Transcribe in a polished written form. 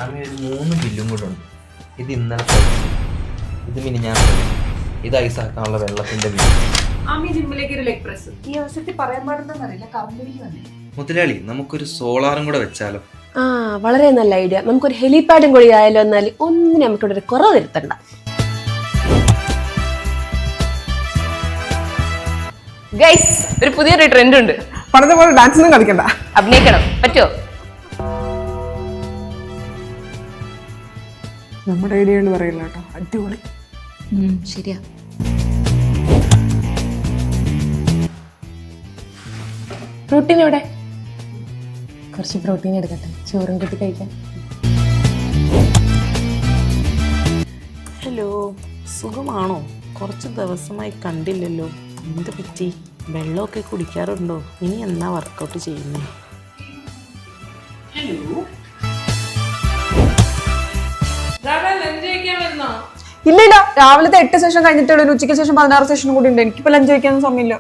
അങ്ങനെ ഒരു 3 ബില്ലും കൂടെ ഉണ്ട്. ഇത് ഇന്നലെ, ഇത് മിനിഞ്ഞാൻ, ഇത് ഐസാക്കാനുള്ള വെള്ളത്തിന്റെ ബില്ല്. ഈ അവസരത്തിൽ പറയാൻ പാടുന്നറിയില്ല, കറണ്ട് ബില്ല് വന്നേ. മുതലാളി, നമുക്കൊരു സോളാറും കൂടെ വെച്ചാലോ? ആ, വളരെ നല്ല ഐഡിയ. നമുക്കൊരു ഹെലിപാഡും കൂടി ആയാലോ. എന്നാൽ ഒന്നിനും നമുക്കിവിടെ ഒരു കുറവ് വരുത്തണ്ട. ഗൈസ്, ഒരു പുതിയൊരു ട്രെൻഡ് ഉണ്ട്. പണ്ടത്തെ പോലെ ഡാൻസ് ഒന്നും കളിക്കണ്ട, അഭിനയിക്കണം. പറ്റുമോ? നമ്മുടെ ഐഡിയ കൊണ്ട് പറയില്ല കേട്ടോ. അടിപൊളി. ശരിയാ. പ്രോട്ടീൻ എവിടെ? കുറച്ച് പ്രോട്ടീൻ എടുക്കട്ടെ, ചോറും കൂട്ടി കഴിക്കാൻ. ഹലോ, സുഖമാണോ? കുറച്ച് ദിവസമായി കണ്ടില്ലല്ലോ, എന്ത് പറ്റി? വെള്ളമൊക്കെ കുടിക്കാറുണ്ടോ? ഇനി എന്നാ വർക്കൗട്ട് ചെയ്യുന്നത്? ഇല്ല, രാവിലത്തെ 8 സെഷൻ കഴിഞ്ഞിട്ടുള്ളൂ. ഉച്ചയ്ക്ക് ശേഷം 16 സെഷനും കൂടി ഉണ്ട്. എനിക്കിപ്പോ ലഞ്ച് കഴിക്കാനൊന്നും സമയമില്ല.